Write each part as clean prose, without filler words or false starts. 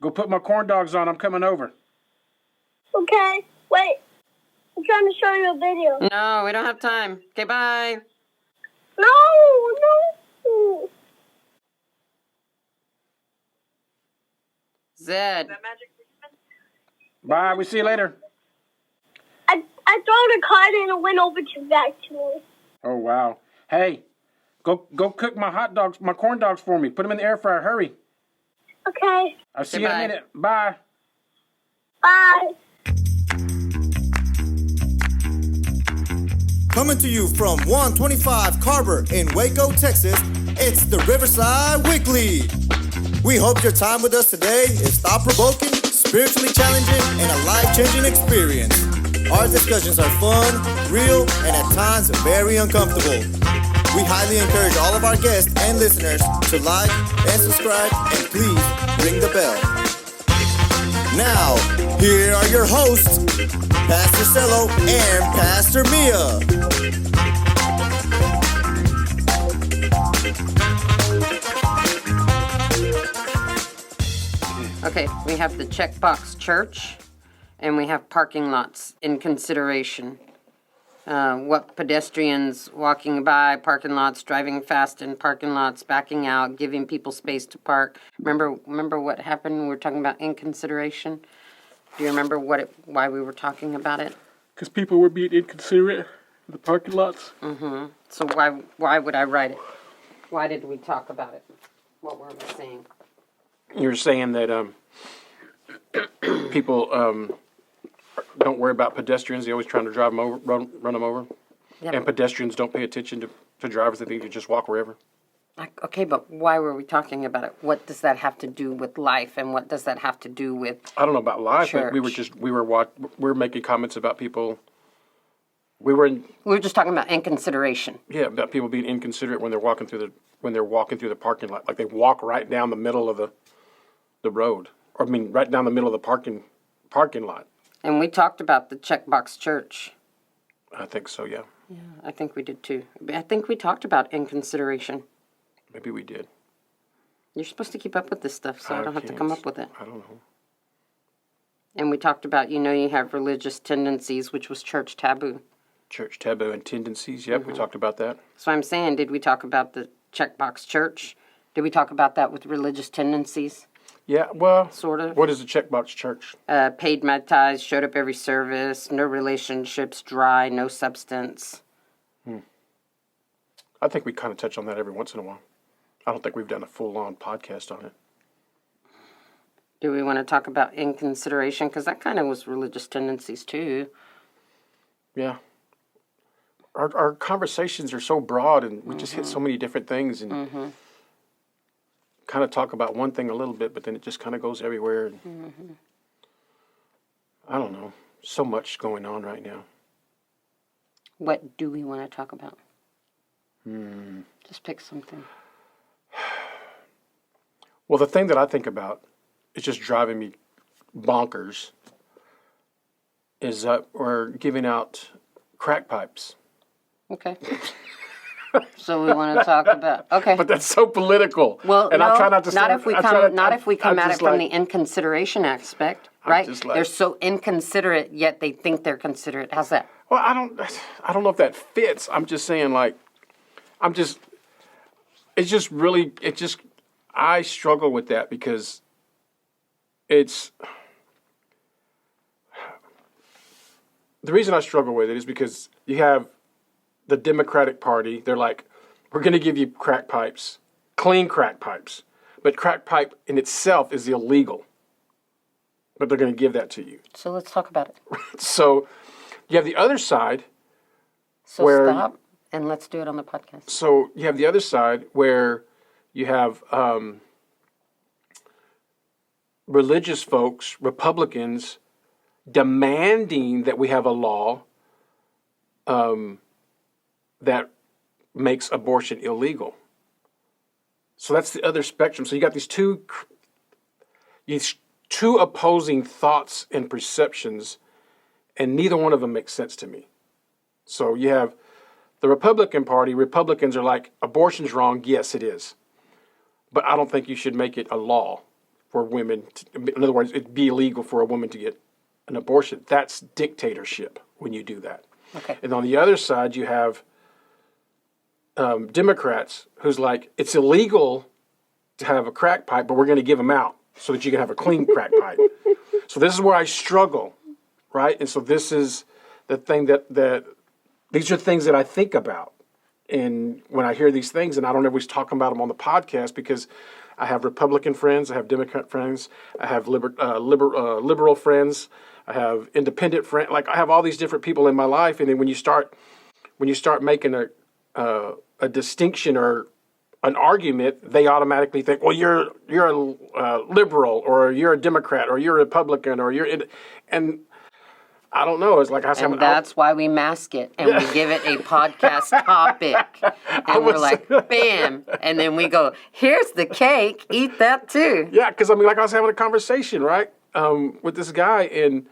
Go put my corn dogs on. I'm coming over. Okay. Wait. I'm trying to show you a video. No, we don't have time. Okay, bye. No. Zed. Bye. We see you later. I throw the card and it went over to back to me. Oh, wow. Hey, go cook my corn dogs for me. Put them in the air fryer. Hurry. Okay. I'll see you in a minute. Bye. Bye. Coming to you from 125 Carver in Waco, Texas, it's the Riverside Weekly. We hope your time with us today is thought-provoking, spiritually challenging, and a life-changing experience. Our discussions are fun, real, and at times very uncomfortable. We highly encourage all of our guests and listeners to like and subscribe, and please ring the bell. Now, here are your hosts, Pastor Cello and Pastor Mia. Okay, we have the checkbox church, and we have parking lots in consideration. What pedestrians walking by parking lots, driving fast in parking lots, backing out, giving people space to park. Remember what happened when we were talking about in consideration? Do you remember why we were talking about it? Because people were being inconsiderate in the parking lots. Mm-hmm. So why would I write it? Why did we talk about it? What were we saying? You're saying that people don't worry about pedestrians. They're always trying to drive them over, run them over. Yeah, and pedestrians don't pay attention to drivers. They think you just walk wherever. Okay, but why were we talking about it? What does that have to do with life, and what does that have to do with I don't know about life, church? But we were making comments about people. We were just talking about inconsideration. Yeah, about people being inconsiderate when they're walking through the parking lot. Like they walk right down the middle of the road, or right down the middle of the parking lot. And we talked about the checkbox church. I think so, yeah. Yeah, I think we did too. I think we talked about inconsideration. Maybe we did. You're supposed to keep up with this stuff, so I don't have to come up with it. I don't know. And we talked about, you have religious tendencies, which was church taboo. Church taboo and tendencies, yep, We talked about that. So I'm saying, did we talk about the checkbox church? Did we talk about that with religious tendencies? Yeah, well, sort of. What is the checkbox church? Paid my tithes, showed up every service, no relationships, dry, no substance. I think we kind of touch on that every once in a while. I don't think we've done a full-on podcast on it. Do we want to talk about inconsideration? Because that kind of was religious tendencies too. Yeah. Our conversations are so broad, and we just hit so many different things, and kind of talk about one thing a little bit, but then it just kind of goes everywhere. And I don't know. So much going on right now. What do we want to talk about? Just pick something. Well, the thing that I think about is just driving me bonkers is that we're giving out crack pipes. Okay. So we want to talk about But that's so political. Well, and no, I try not to. Not if we come at it from the inconsideration aspect, right? They're so inconsiderate, yet they think they're considerate. How's that? Well, I don't know if that fits. I'm just saying, I struggle with that because the reason I struggle with it is because you have the Democratic Party. They're like, we're going to give you crack pipes, clean crack pipes. But crack pipe in itself is illegal. But they're going to give that to you. So let's talk about it. So you have the other side. So stop and let's do it on the podcast. So you have the other side where you have religious folks, Republicans, demanding that we have a law that makes abortion illegal. So that's the other spectrum. So you got these two opposing thoughts and perceptions, and neither one of them makes sense to me. So you have the Republican Party. Republicans are like, abortion's wrong. Yes, it is. But I don't think you should make it a law. for women. In other words, it'd be illegal for a woman to get an abortion. That's dictatorship when you do that. Okay. And on the other side, you have Democrats who's like, it's illegal to have a crack pipe, but we're going to give them out so that you can have a clean crack pipe. So this is where I struggle, right? And so this is the thing that these are things that I think about. And when I hear these things, and I don't always talk about them on the podcast because I have Republican friends, I have Democrat friends, I have liberal friends, I have independent friends. Like I have all these different people in my life, and then when you start making a distinction or an argument, they automatically think, well, you're a liberal, or you're a Democrat, or you're a Republican, or and I don't know. It's like I was having. And that's why we mask it and we give it a podcast topic. And we're like, bam. And then we go, here's the cake. Eat that too. Yeah, because I mean, like I was having a conversation, right, with this guy, and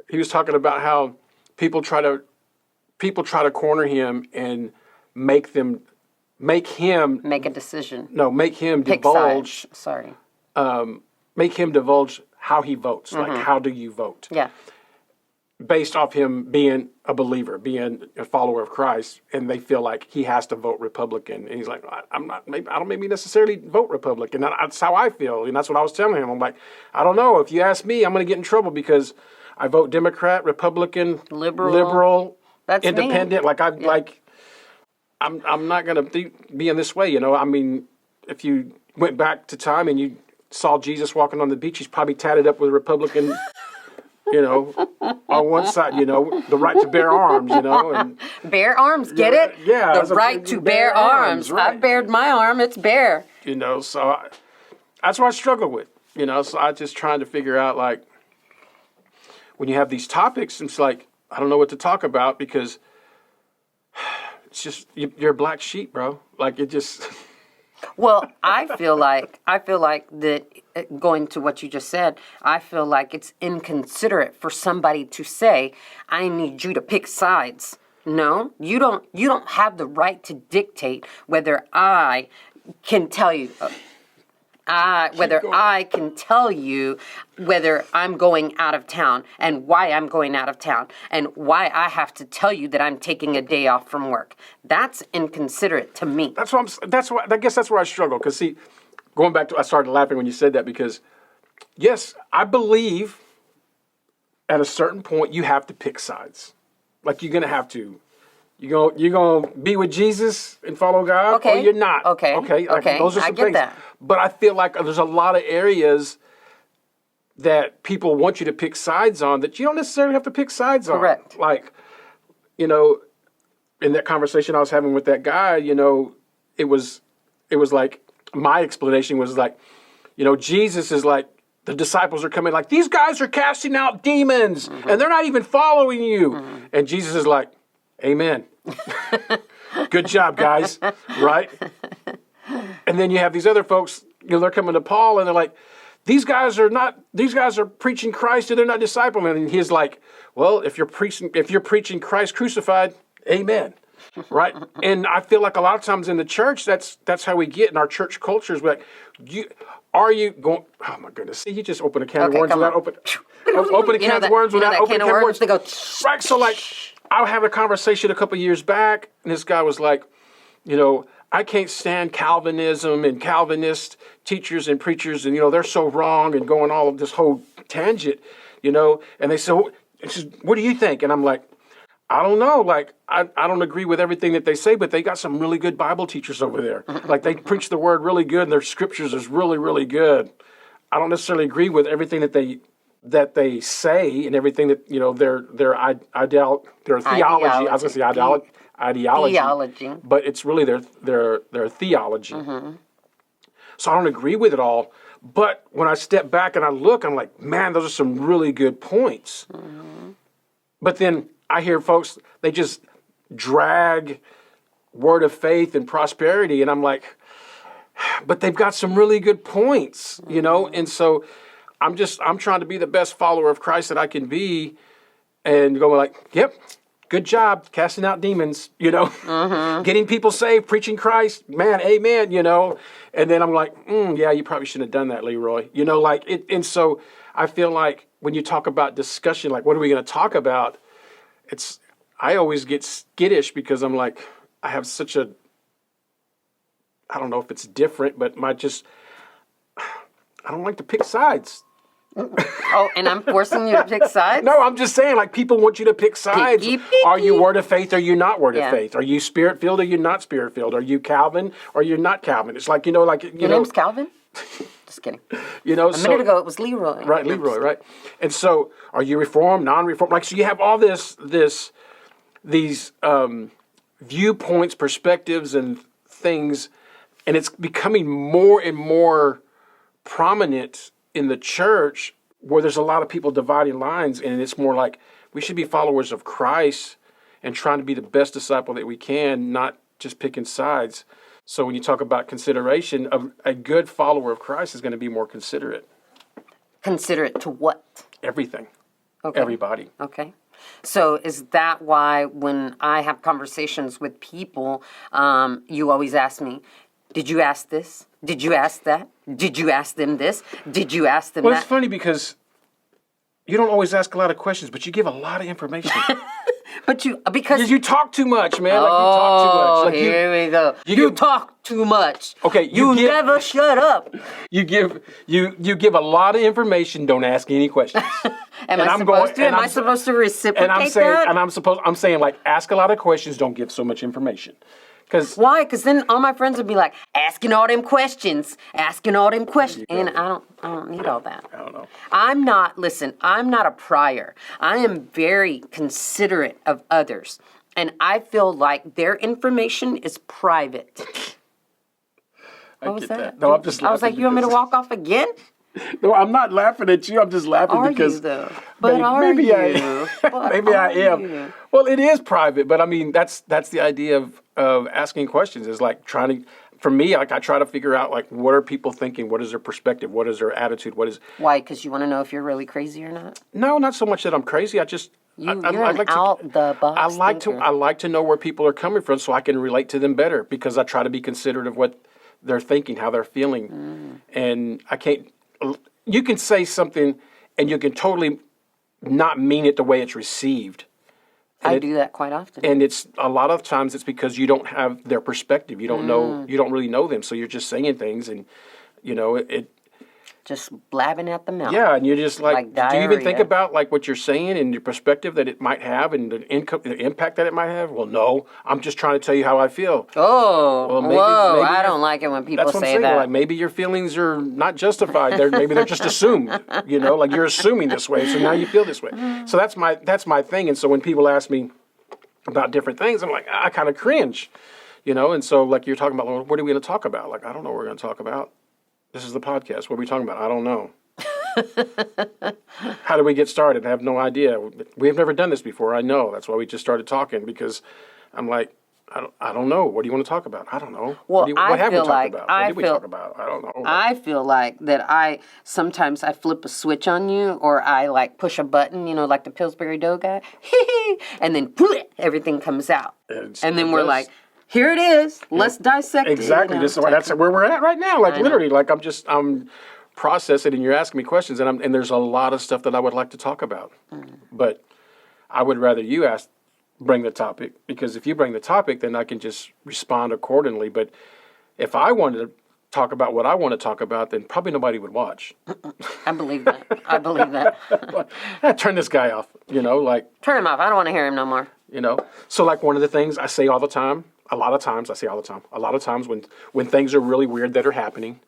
he was talking about how people try to corner him and make him make a decision. No, make him Pick divulge. sides. Sorry. Make him divulge how he votes. Mm-hmm. Like, how do you vote? Yeah. Based off him being a believer, being a follower of Christ, and they feel like he has to vote Republican. And he's like, I'm not. Maybe I don't maybe necessarily vote Republican. That's how I feel, and that's what I was telling him. I'm like, I don't know. If you ask me, I'm going to get in trouble because I vote Democrat, Republican, liberal, That's independent. me. Like I'm not going to be in this way. You know, I mean, if you went back to time and you saw Jesus walking on the beach, he's probably tatted up with a Republican. You know, on one side, you know, the right to bear arms, you know. And, bear arms, get it? Yeah. The right to bear arms. Right. I bared my arm, it's bare. You know, so that's what I struggle with, you know. So I just trying to figure out, like, when you have these topics, it's like, I don't know what to talk about because it's just, you're a black sheep, bro. Like, it just... Well, I feel like that, going to what you just said, I feel like it's inconsiderate for somebody to say, I need you to pick sides. No, you don't have the right to dictate whether I can tell you whether I'm going out of town and why I'm going out of town and why I have to tell you that I'm taking a day off from work. That's inconsiderate to me. I guess that's where I struggle. Because see, going back to, I started laughing when you said that because, yes, I believe at a certain point you have to pick sides. Like you're gonna have to. You're gonna be with Jesus and follow God, or you're not. Okay. Like, those are some I get things. that. But I feel like there's a lot of areas that people want you to pick sides on that you don't necessarily have to pick sides on. Correct. Like, you know, in that conversation I was having with that guy, you know, it was like my explanation was like, you know, Jesus is like, the disciples are coming like, these guys are casting out demons and they're not even following you. And Jesus is like, amen. Good job, guys. Right? And then you have these other folks, you know, they're coming to Paul and they're like, these guys are preaching Christ and they're not discipling. And he's like, well, if you're preaching Christ crucified, amen. Right? And I feel like a lot of times in the church, that's how we get in our church cultures. We're like, are you going, oh my goodness, see, you just open a can of worms without open a can of worms without opening a can of worms. They go, right, so like, I had a conversation a couple years back, and this guy was like, you know, I can't stand Calvinism and Calvinist teachers and preachers, and, you know, they're so wrong and going all of this whole tangent, you know, and they said, what do you think? And I'm like, I don't know, like, I don't agree with everything that they say, but they got some really good Bible teachers over there. Like, they preach the word really good, and their scriptures is really, really good. I don't necessarily agree with everything that they say and everything that, you know, their theology. I was going to say ideology. But it's really their theology. So I don't agree with it all. But when I step back and I look, I'm like, man, those are some really good points. But then I hear folks, they just drag word of faith and prosperity. And I'm like, but they've got some really good points, you know? And so I'm trying to be the best follower of Christ that I can be and go like, yep, good job casting out demons, getting people saved, preaching Christ, man, amen, And then I'm like, yeah, you probably shouldn't have done that, Leroy. And so I feel like when you talk about discussion, like, what are we going to talk about? I always get skittish because I'm like, I have such I don't know if it's different, but I don't like to pick sides. Oh, and I'm forcing you to pick sides? No, I'm just saying, like, people want you to pick sides. Picky. Are you word of faith or are you not word of faith? Are you spirit-filled or are you not spirit-filled? Are you Calvin or you're not Calvin? It's like, Your name's Calvin? Just kidding. A minute ago, it was Leroy. Right, Leroy, right. And so, are you Reformed, non-Reformed? Like, so you have all these viewpoints, perspectives, and things, and it's becoming more and more prominent in the church where there's a lot of people dividing lines, and it's more like we should be followers of Christ and trying to be the best disciple that we can, not just picking sides. So when you talk about consideration, a good follower of Christ is going to be more considerate. Considerate to what? Everything. Okay. Everybody. Okay. So is that why when I have conversations with people, you always ask me, did you ask this? Did you ask that? Did you ask them this? Did you ask them that? Well, it's funny because you don't always ask a lot of questions, but you give a lot of information. Because you talk too much, man. Like, you talk too much. Like, here we go. You talk too much. Okay, you never shut up. You give a lot of information. Don't ask any questions. Am I supposed to reciprocate that? I'm saying like ask a lot of questions. Don't give so much information. Why? Because then all my friends would be like, asking all them questions. And I don't need all that. I don't know. I'm not a prior. I am very considerate of others. And I feel like their information is private. What was that? No, I'm just laughing. I was like, you want me to walk off again? No, I'm not laughing at you. I'm just laughing because... Are you, though? Maybe I am. Well, it is private, but I mean, that's the idea of asking questions is like trying to... For me, like I try to figure out like what are people thinking? What is their perspective? What is their attitude? Why? Because you want to know if you're really crazy or not? No, not so much that I'm crazy. I just... You're an out-the-box I like to know where people are coming from so I can relate to them better because I try to be considerate of what they're thinking, how they're feeling. And I can't... You can say something and you can totally not mean it the way it's received. I do that quite often. And it's a lot of times it's because you don't have their perspective. You don't know, you don't really know them. So you're just saying things and, it just blabbing at the mouth. Yeah, and you're just like do you even think diarrhea. about like what you're saying and your perspective that it might have and the impact that it might have? Well, no, I'm just trying to tell you how I feel. Oh, maybe I don't like it when people say that. Like maybe your feelings are not justified. Maybe they're just assumed. Like you're assuming this way, so now you feel this way. So that's my thing. And so when people ask me about different things, I'm like, I kind of cringe, And so like you're talking about, well, what are we going to talk about? Like I don't know what we're going to talk about. This is the podcast. What are we talking about? I don't know. How do we get started? I have no idea. We have never done this before. I know. That's why we just started talking because I'm like, I don't know. What do you want to talk about? I don't know. Well, what have we talked about? What did we talk about? I don't know. I feel like that sometimes I flip a switch on you or I like push a button, like the Pillsbury Dough guy. And then everything comes out. And then we're like, here it is. Let's dissect it. Exactly. That's where we're at right now. Like literally, like I'm processing and you're asking me questions and there's a lot of stuff that I would like to talk about. But I would rather you bring the topic because if you bring the topic, then I can just respond accordingly. But if I wanted to talk about what I want to talk about, then probably nobody would watch. I believe that. Turn this guy off, Turn him off. I don't want to hear him no more. So like one of the things I say all the time, a lot of times when things are really weird that are happening,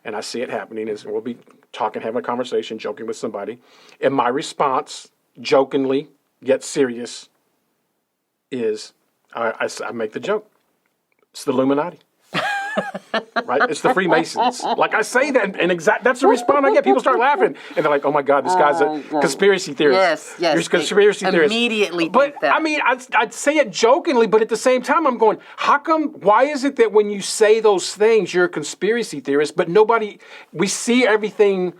and I see it happening, is we'll be talking, having a conversation, joking with somebody, and my response, jokingly, yet serious, is I make the joke. It's the Illuminati. Right? It's the Freemasons. Like I say that, and that's the response I get. People start laughing, and they're like, "Oh my God, this guy's a conspiracy theorist." Yes. You're a conspiracy theorist. Immediately but think that. I mean, I'd say it jokingly, but at the same time, I'm going, "How come? Why is it that when you say those things, you're a conspiracy theorist, but we see everything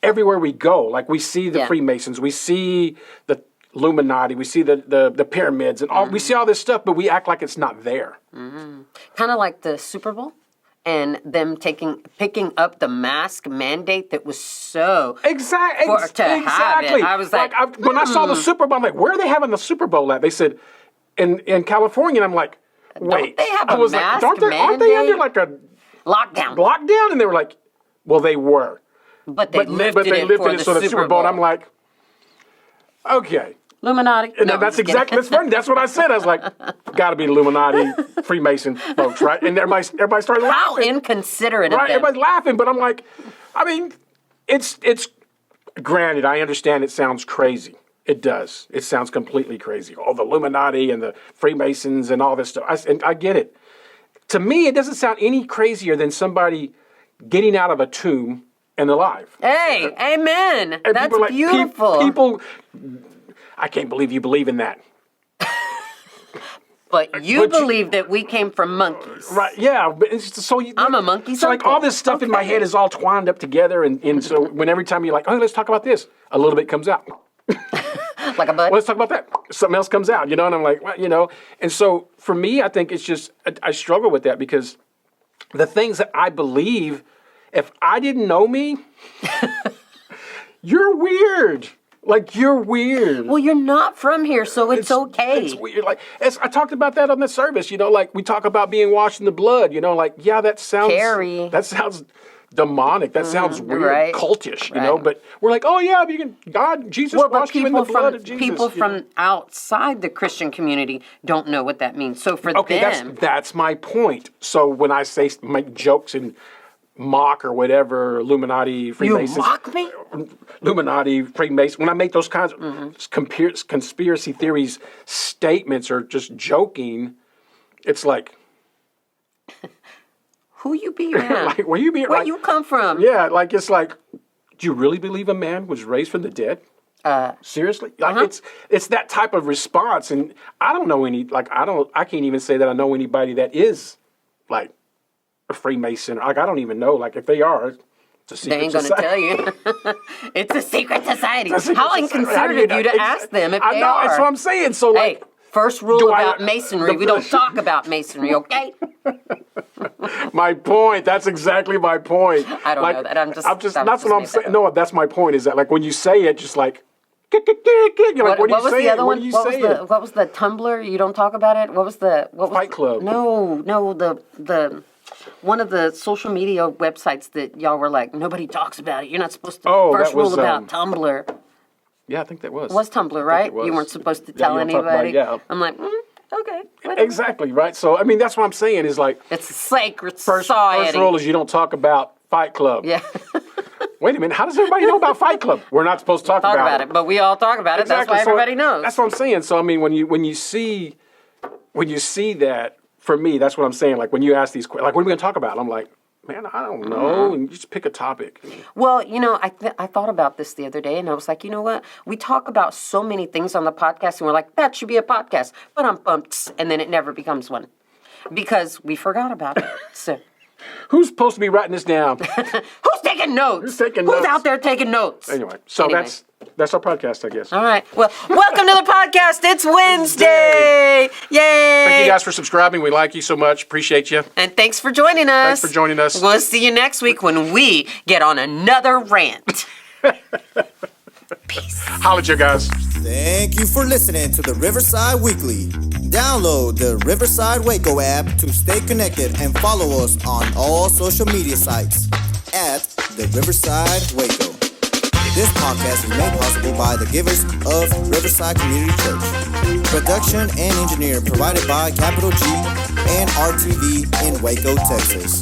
everywhere we go? Like we see the Freemasons, we see the Illuminati, we see the pyramids, and all we see all this stuff, but we act like it's not there. Kind of like the Super Bowl and them picking up the mask mandate that was so Exactly. have it. I was like, when I saw the Super Bowl, I'm like, where are they having the Super Bowl at? They said in California, and I'm like, wait, they have I a was mask like, aren't they under like a lockdown? And they were like, well, they were, But they lifted it so the Super Bowl. And I'm like, okay. Illuminati. And No, that's exactly funny. That's what I said. I was like, got to be Illuminati, Freemason folks, right? And everybody started laughing. How inconsiderate of Right, them. everybody's laughing, but I'm like, I mean, it's granted, I understand it sounds crazy. It does. It sounds completely crazy. All the Illuminati and the Freemasons and all this stuff. And I get it. To me, it doesn't sound any crazier than somebody getting out of a tomb and alive. Hey, amen. And That's people are like, beautiful. People, I can't believe you believe in that. But you believe that we came from monkeys. Right, yeah. But it's just, I'm a monkey So like circle. all this stuff in my head is all twined up together. And so when every time you're like, oh, let's talk about this, a little bit comes out. Like a bud? Well, let's talk about that. Something else comes out, and I'm like, well, And so for me, I think it's just, I struggle with that because the things that I believe, if I didn't know me, you're weird. Like, you're weird. Well, you're not from here, so it's okay. It's weird. Like, I talked about that on the service, like we talk about being washed in the blood, like, yeah, that sounds... Scary. That sounds demonic. That sounds weird, right. cultish, Right. But we're like, oh yeah, Jesus washed you in the blood of Jesus. People from outside the Christian community don't know what that means. So for them... that's my point. So when I make jokes and mock or whatever, Illuminati, Freemasons... You mock me? Illuminati, Freemasons... When I make those kinds of conspiracy theories statements or just joking, it's like... Who you be around? Like, where you come from? Yeah, like it's like, do you really believe a man was raised from the dead? Seriously? Like it's that type of response, and I don't know I can't even say that I know anybody that is like a Freemason. Like I don't even know. Like if they are, it's a secret They ain't gonna society. tell you. It's a secret society. It's a secret How society. inconsiderate of you to ask them if they are. That's what I'm saying. So like, hey, first rule do about masonry: we don't talk about masonry. Okay? my point. That's exactly my point. I don't know that. I'm just. That's what I'm saying. No, that's my point. Is that like when you say it, just like. You're like, what was are you saying? the other What one? are you What saying? was the Tumblr? You don't talk about it. What was Fight Club? No, the one of the social media websites that y'all were like, nobody talks about it. You're not supposed to. Oh, first that was, rule about Tumblr. Yeah, I think that was. It was Tumblr, right? it was. You weren't supposed to Yeah, tell you don't talk about anybody. it, yeah. I'm like, okay, whatever. Exactly, right? So, I mean, that's what I'm saying is like... It's a sacred First society. rule is you don't talk about Fight Club. Yeah. Wait a minute, how does everybody know about Fight Club? We're not supposed to talk about it. But we all talk about it. Exactly. That's why everybody knows. That's what I'm saying. So, I mean, when you see that, for me, that's what I'm saying. Like, when you ask these questions, like, what are we going to talk about? I'm like, man, I don't know. And you just pick a topic. Well, I thought about this the other day, and I was like, you know what? We talk about so many things on the podcast, and we're like, that should be a podcast. But I'm pumped, and then it never becomes one. Because we forgot about it. So... Who's supposed to be writing this down? Who's taking notes? Who's out there taking notes? Anyway, that's our podcast, I guess. All right. Well, welcome to the podcast. It's Wednesday. Yay. Thank you guys for subscribing. We like you so much. Appreciate you. And thanks for joining us. Thanks for joining us. We'll see you next week when we get on another rant. Peace. Holla at you guys. Thank you for listening to the Riverside Weekly. Download the Riverside Waco app to stay connected and follow us on all social media sites at the Riverside Waco. This podcast is made possible by the givers of Riverside Community Church. Production and engineering provided by Capital G and RTV in Waco, Texas.